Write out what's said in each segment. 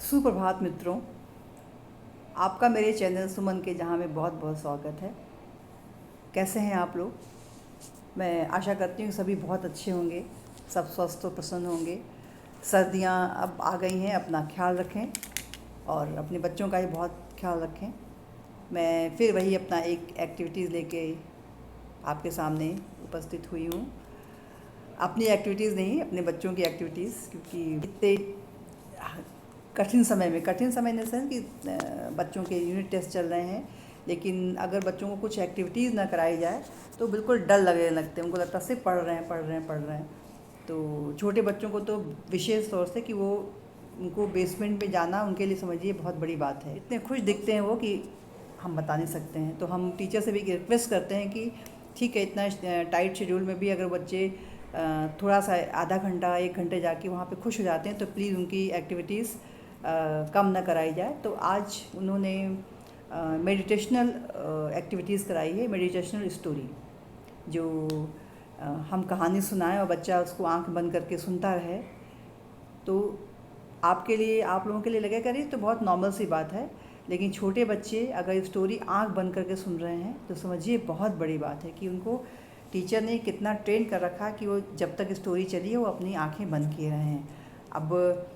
सुप्रभात मित्रों, आपका मेरे चैनल सुमन के जहाँ में बहुत बहुत स्वागत है। कैसे हैं आप लोग? मैं आशा करती हूँ सभी बहुत अच्छे होंगे, सब स्वस्थ और प्रसन्न होंगे। सर्दियाँ अब आ गई हैं, अपना ख्याल रखें और अपने बच्चों का भी बहुत ख्याल रखें। मैं फिर वही अपना एक एक्टिविटीज़ लेके आपके सामने उपस्थित हुई हूँ। अपनी एक्टिविटीज़ नहीं, अपने बच्चों की एक्टिविटीज़, क्योंकि इतने कठिन समय इन द सेंस कि बच्चों के यूनिट टेस्ट चल रहे हैं, लेकिन अगर बच्चों को कुछ एक्टिविटीज़ ना कराई जाए तो बिल्कुल डर लगने लगते हैं। उनको लगता है सिर्फ पढ़ रहे हैं। तो छोटे बच्चों को तो विशेष तौर से कि वो उनको बेसमेंट में जाना उनके लिए समझिए बहुत बड़ी बात है। इतने खुश दिखते हैं वो कि हम बता नहीं सकते हैं। तो हम टीचर से भी रिक्वेस्ट करते हैं कि ठीक है, इतना टाइट शेड्यूल में भी अगर बच्चे थोड़ा सा आधा घंटा 1 घंटे जाके वहाँ पे खुश हो जाते हैं तो प्लीज़ उनकी एक्टिविटीज़ कम ना कराई जाए। तो आज उन्होंने मेडिटेशनल एक्टिविटीज़ कराई है, मेडिटेशनल स्टोरी, जो हम कहानी सुनाएं और बच्चा उसको आंख बंद करके सुनता रहे। तो आपके लिए, आप लोगों के लिए लगे करिए तो बहुत नॉर्मल सी बात है, लेकिन छोटे बच्चे अगर स्टोरी आंख बंद करके सुन रहे हैं तो समझिए बहुत बड़ी बात है कि उनको टीचर ने कितना ट्रेन कर रखा कि वो जब तक स्टोरी चली है वो अपनी आंखें बंद किए रहे हैं। अब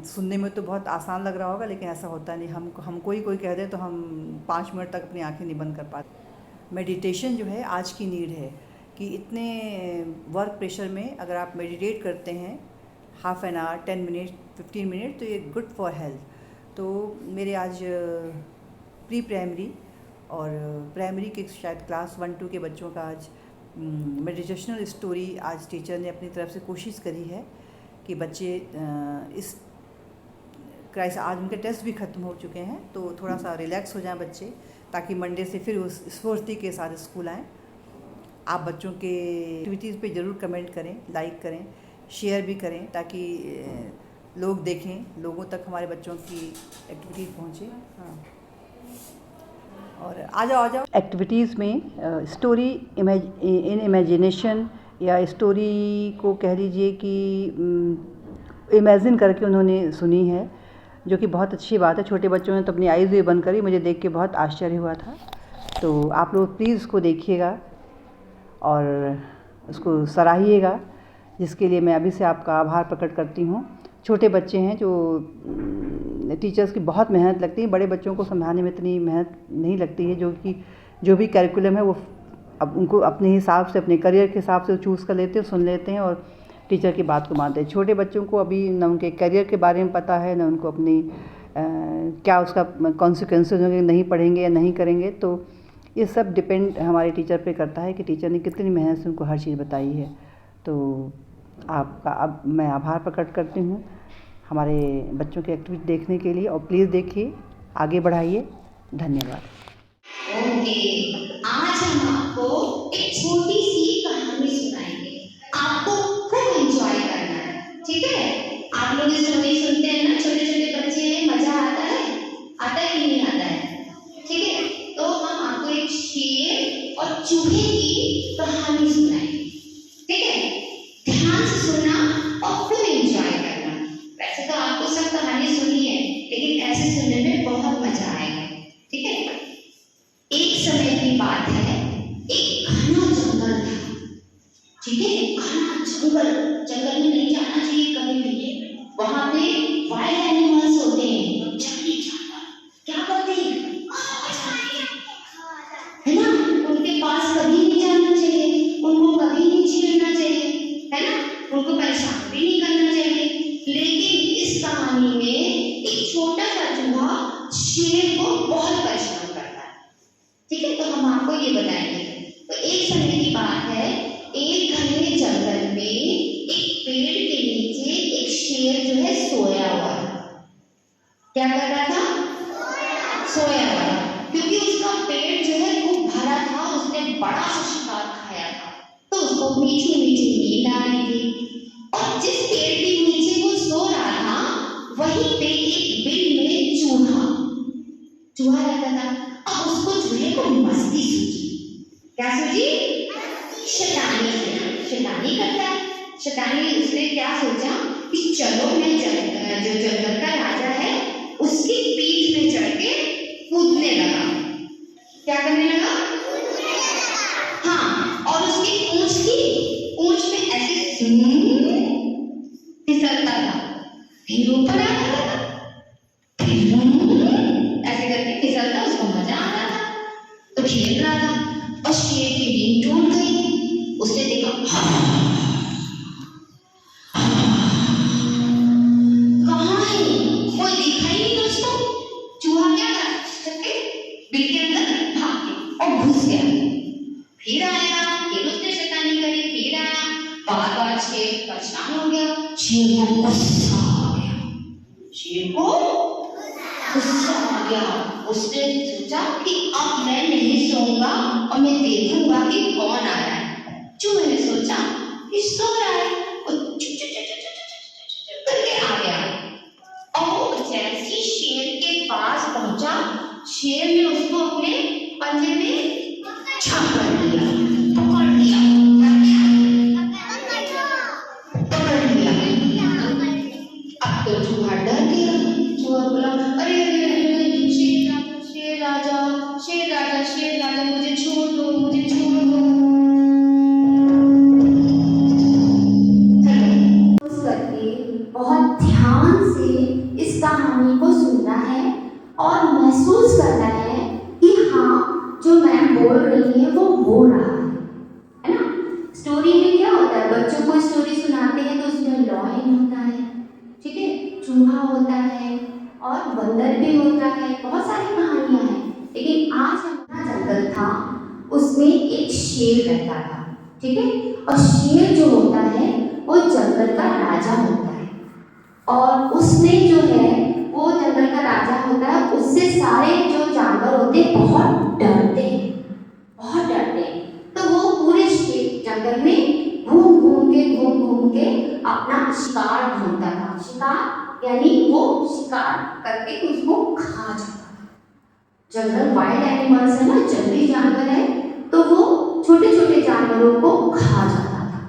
सुनने में तो बहुत आसान लग रहा होगा, लेकिन ऐसा होता नहीं। हमको ही कोई कह दे तो हम 5 मिनट तक अपनी आंखें नहीं बंद कर पाते। मेडिटेशन जो है आज की नीड है कि इतने वर्क प्रेशर में अगर आप मेडिटेट करते हैं half an hour, 10 minute, 15 minute, तो ये गुड फॉर हेल्थ। तो मेरे आज प्री प्राइमरी और प्राइमरी के शायद क्लास 1-2 के बच्चों का आज मेडिटेशनल स्टोरी आज टीचर ने अपनी तरफ से कोशिश करी है कि बच्चे इस क्राइसिस, आज उनके टेस्ट भी ख़त्म हो चुके हैं तो थोड़ा सा रिलैक्स हो जाएं बच्चे, ताकि मंडे से फिर उस स्फूर्ति के साथ स्कूल आएँ। आप बच्चों के एक्टिविटीज़ पे ज़रूर कमेंट करें, लाइक करें, शेयर भी करें, ताकि लोग देखें, लोगों तक हमारे बच्चों की एक्टिविटीज़ पहुँचे। हाँ, और आ जाओ एक्टिविटीज़ में स्टोरी इन इमेजिनेशन, या स्टोरी को कह लीजिए कि इमेजिन करके उन्होंने सुनी है, जो कि बहुत अच्छी बात है। छोटे बच्चों ने तो अपनी आईज़ भी बंद करी, मुझे देख के बहुत आश्चर्य हुआ था। तो आप लोग प्लीज़ उसको देखिएगा और उसको सराहिएगा, जिसके लिए मैं अभी से आपका आभार प्रकट करती हूँ। छोटे बच्चे हैं जो टीचर्स की बहुत मेहनत लगती है, बड़े बच्चों को समझाने में इतनी मेहनत नहीं लगती है, जो भी करिकुलम है वो अब उनको अपने हिसाब से, अपने करियर के हिसाब से चूज़ कर लेते हैं, सुन लेते हैं और टीचर की बात को मानते हैं। छोटे बच्चों को अभी न उनके करियर के बारे में पता है, न उनको अपनी क्या उसका कॉन्सिक्वेंसेस होंगे, नहीं पढ़ेंगे या नहीं करेंगे। तो ये सब डिपेंड हमारे टीचर पे करता है कि टीचर ने कितनी मेहनत से उनको हर चीज़ बताई है। तो आपका अब मैं आभार प्रकट करती हूँ हमारे बच्चों की एक्टिविटी देखने के लिए, और प्लीज़ देखिए, आगे बढ़ाइए। धन्यवाद। ओके, आज हम आपको एक छोटी सी कहानी सुनाएंगे। आपको खूब एंजॉय करना है, ठीक है? आप लोग स्टोरी सुनते हैं ना, छोटे छोटे बच्चे हैं, मजा आता है कि नहीं आता है? ठीक है, तो हम आपको एक शेर और चूहे की कहानी सुनाएंगे, ठीक है? ध्यान से सुनना और खूब एंजॉय करना। वैसे तो आपको सब कहानी सुनी है, लेकिन ऐसे सुनने में बहुत मजा आएगा, ठीक है? एक समय की बात है, एक घना जंगल था, ठीक है? घना जंगल, जंगल में नहीं जाना चाहिए कभी भी। वहां पे वाइल्ड एनिमल्स होते हैं, जंगली जानवर क्या करते हैं, है ना? उनके पास कभी नहीं जाना चाहिए, उनको कभी नहीं छेड़ना चाहिए, है ना? उनको परेशान भी नहीं करना चाहिए। लेकिन इस कहानी में एक छोटा सा चूहा शेर को बहुत परेशान करता है, ठीक है? तो हम आपको ये बताएंगे। तो एक समय की बात है, एक घने जंगल में एक पेड़ के नीचे एक शेर जो है सोया हुआ था। क्या कर रहा था? सोया हुआ था, क्योंकि उसका पेट जो है खूब भरा था, उसने बड़ा सा शिकार खाया था, तो उसको मीठी मीठी नींद आ रही थी। और जिस पेड़ के नीचे वो सो रहा था, वहीं पे एक बिल में चूहा रहता था। अब उसको चूहे को मस्ती सूझी। क्या सूझी? शैतानी करता है। शैतानी उसने क्या सोचा कि चलो मैं जो जंगल का राजा है उसकी पीठ में चढ़ के कूदने लगा। क्या करने लगा? हाँ, और उसकी पूंछ में ऐसे फिसलता था, फिर ऊपर आता था, फिर ऐसे करके फिसलता, उसको मजा आ रहा था, तो खेल रहा था। और शेर की नींद टूट गई। उसने देखा कहाँ है, कोई दिखा ही नहीं उसको। चूहा क्या करके बिल के अंदर भाग गया और घुस गया। फिर आया, फिर उसने शैतानी करी, फिर आया, बार बार शेर परेशान हो गया। शेर को गुस्सा आ गया, शेर को गुस्सा आ गया। उसने सोचा कि अब मैं नहीं सोऊंगा और मैं देखूंगा कि कौन आ रहा है। चूहे ने सोचा कि सो रहा है, वो चुप चुप चुप चुप चुप चुप करके आ गया। और जैसे शेर के पास पहुंचा, शेर ने उसको अपने पंजे में पकड़ लिया, पकड़ लिया, पकड़ लिया। अब तो चूहा डर गया। चूहा बोला, अरे शेर राजा मुझे छोड़ दो, मुझे छोड़ दो। करके बहुत ध्यान से इस कहानी को सुनना है और महसूस करना है कि हाँ, जो मैम बोल रही है वो हो रहा है ना। स्टोरी में क्या होता है, बच्चों को स्टोरी सुनाते हैं तो उसमें लॉयन होता है, ठीक है, चूहा होता है और बंदर भी होता है, बहुत सारी कहानियां हैं। लेकिन आज हमारा जंगल था, उसमें एक शेर रहता था, ठीक है। और शेर जो होता है वो जंगल का राजा होता है, और उसने जो है वो जंगल का राजा होता है, उससे सारे जो जानवर होते हैं बहुत डरते हैं, बहुत डरते हैं। तो वो पूरे जंगल में घूम घूम के अपना शिकार ढूंढता था। शिकार यानी वो शिकार करके उसको खा जाता था। जंगल वाइल्ड एनिमल्स है ना, जंगली जानवर है, तो वो छोटे छोटे जानवरों को खा जाता था।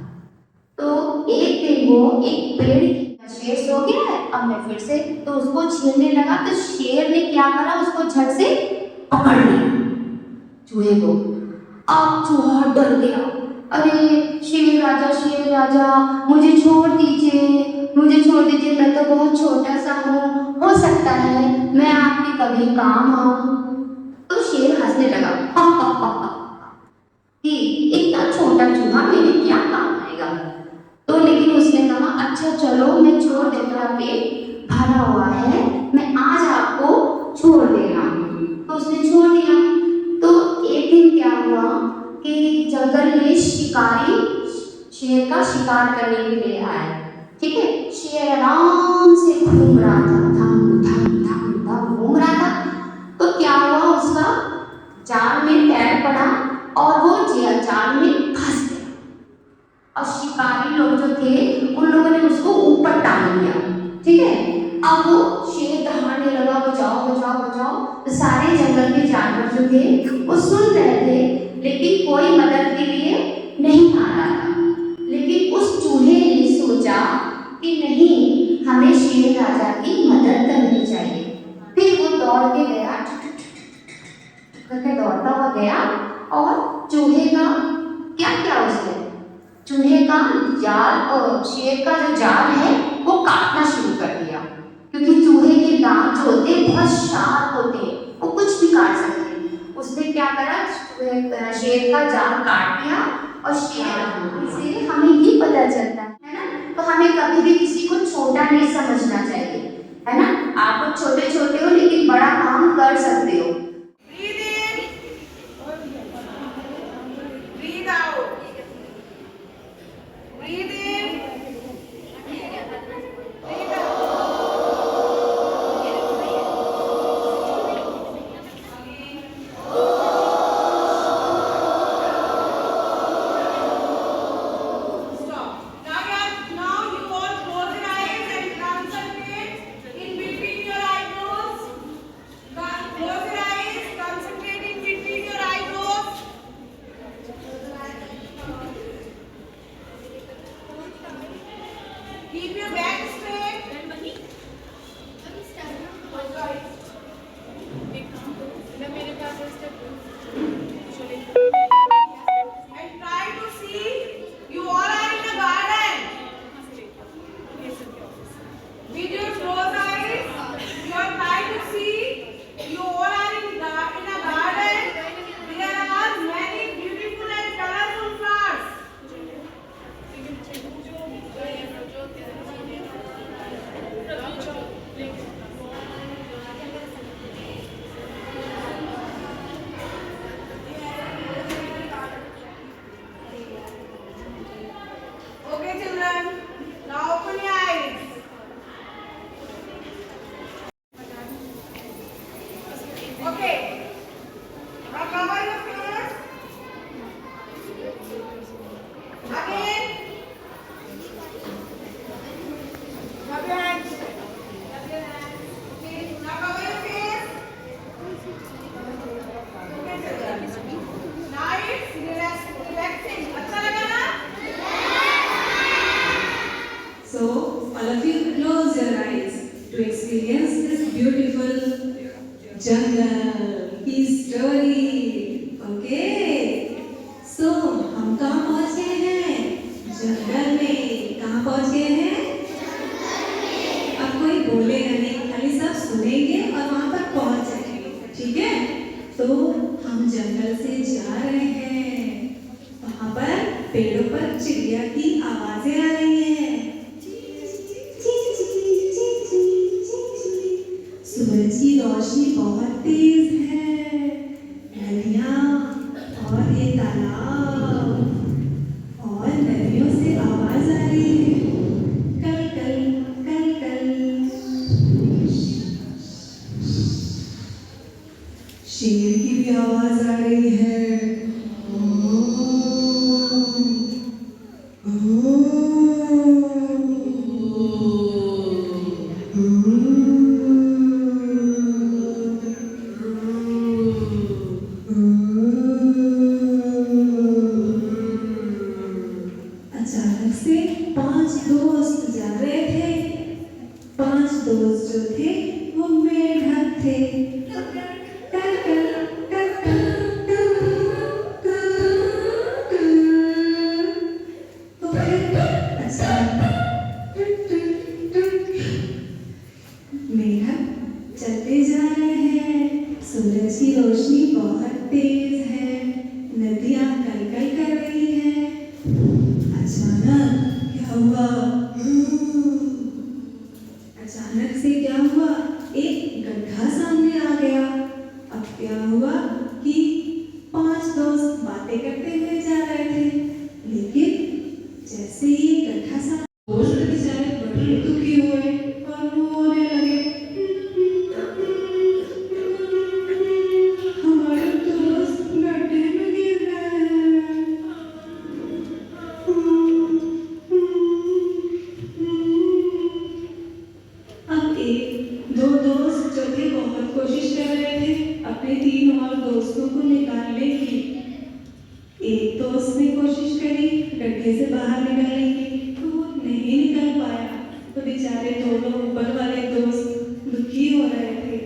तो एक दिन वो एक पेड़ की, शेर सो गया है, अब मैं फिर से तो उसको छीनने लगा, तो शेर ने क्या करा, उसको झट से पकड़ लिया चूहे को। अब चूहा डर गया, अरे शेर राजा मुझे छोड़ दीजिए, मुझे छोड़ दीजिए, मैं तो बहुत छोटा सा हूँ, हो सकता है मैं आपके कभी काम आऊं। तो शेर हंसने लगा कि इतना छोटा चूहा मेरे क्या काम आएगा। तो लेकिन उसने कहा अच्छा चलो मैं छोड़ देता, पेट भरा हुआ है, मैं आज आपको छोड़ दे रहा हूँ। तो उसने छोड़ दिया। तो एक दिन क्या हुआ कि जंगल में शिकारी शेर का शिकार करने के लिए आए, ठीक है। शेर आराम से घूम रहा था, धम धम धम धम घूम रहा था। तो क्या हुआ, उसका जाल में पैर पड़ा और वो जाल में फंस गया। और शिकारी लोग जो थे उन लोगों ने उसको ऊपर टांग दिया, ठीक है। अब वो शेर दहाड़ने लगा, बचाओ बचाओ बचाओ। तो सारे जंगल के जानवर जो थे वो सुन रहे थे, लेकिन कोई मदद के लिए नहीं आ रहा था। लेकिन उस चूहे ने सोचा कि नहीं, हमें शेर राजा की मदद करनी चाहिए। फिर वो दौड़ के गया, करके दौड़ता हुआ गया और चूहे का क्या किया उसने, चूहे का जाल और शेर का जो जाल है वो काटना शुरू कर दिया, क्योंकि चूहे के दांत जो होते हैं बहुत शार्प होते हैं, वो कुछ भी काट सकते हैं। उसने क्या करा, शेर का जाल काट दिया। और शेर से हमें ये पता चलता है ना, तो हमें कभी भी किसी को छोटा नहीं समझना चाहिए, है ना। आप छोटे छोटे हो लेकिन बड़ा काम कर सकते हो। So, all of you close your eyes to experience this beautiful jungle की story. Okay? So, हम कहाँ पहुँच गए हैं? जंगल में. कहाँ पहुँच गए हैं? अब कोई बोलेगा नहीं, खाली सब सुनेंगे और वहाँ पर पहुँच जाएंगे. ठीक है? तो हम जंगल से जा रहे हैं. वहाँ पर पेड़ों पर चिड़िया की आवाजें आ रही हैं. सूरज की रोशनी बहुत तेज है. नदियाँ और ये तालाब और नदियों से आवाज आ रही है. कल कल कल कल. शेर की भी आवाज आ रही है. अचानक से 5 दोस्त जा रहे थे. 5 दोस्त जो थे वो मेढक थे. तो फिर मेढक चलते जा रहे हैं. सूरज की रोशनी बहुत तेज है. नदियाँ कलकल कर रही हैं. अचानक क्या हुआ? अचानक से क्या हुआ? एक गड्ढा सामने आ गया. अब क्या हुआ कि 5 दोस्त बातें करते हुए जा रहे थे, लेकिन जैसे ही गड्ढा सामने, दोस्त बेचारे बड़े दुखी हुए और रोने लगे. हमारे दोस्त गड्ढे में गिर गए हैं. अब 1-2 दोस्त जो थे बहुत कोशिश कर रहे थे अपने 3 और दोस्तों को निकालने की. एक दोस्त ने कोशिश करी गड्ढे से बाहर निकलने की, तो वो नहीं निकल पाया. तो बेचारे दोनों ऊपर वाले दोस्त दुखी हो रहे थे.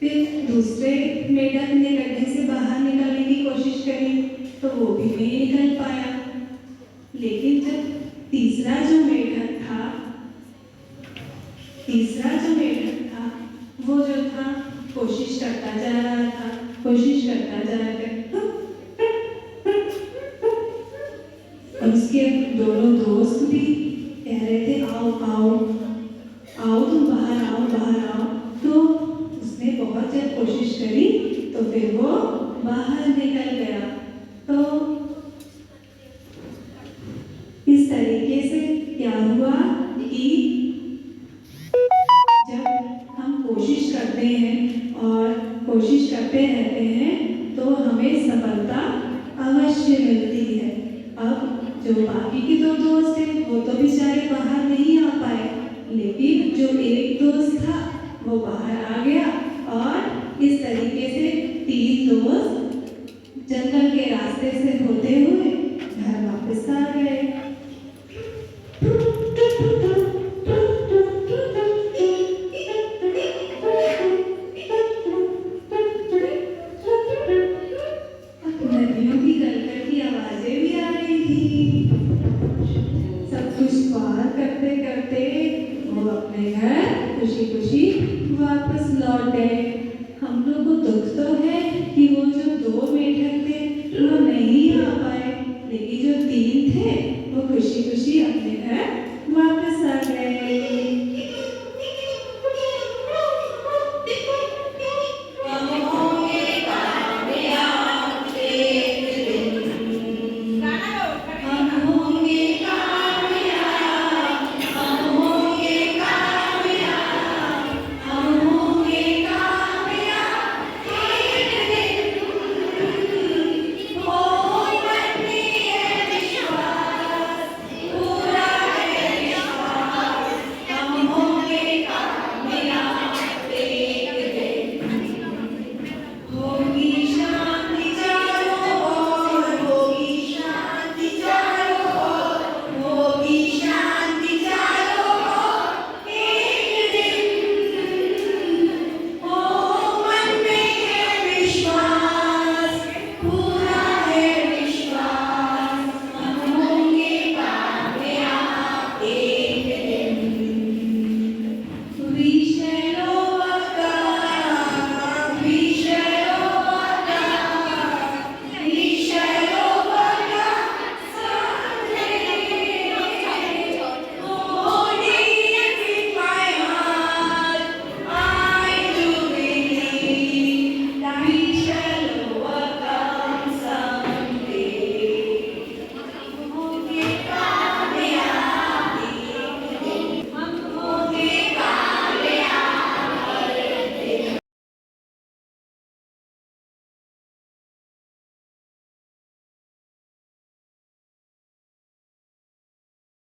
फिर दूसरे मेढक ने गड्ढे से बाहर निकलने की कोशिश करी, तो वो भी नहीं निकल पाया. लेकिन जब तीसरा जो मेढक था वो जो था कोशिश करता जा रहा था. और उसके दोनों दोस्त भी कह रहे थे आओ आओ आओ तुम बाहर आओ. तो उसने बहुत जब कोशिश करी तो फिर वो बाहर निकल गया. तो इस तरीके से क्या हुआ कि जब हम कोशिश करते हैं और कोशिश करते रहते हैं तो हमें सफलता अवश्य मिलती है. अब जो बाकी के 2 दोस्त थे वो तो बेचारे बाहर नहीं आ पाए, लेकिन जो एक दोस्त था वो बाहर आ गया और इस तरीके से 3 दोस्त जंगल के रास्ते से होते हुए घर वापस आ गए. नदियों की कलकल की आवाजें भी आ रही थी.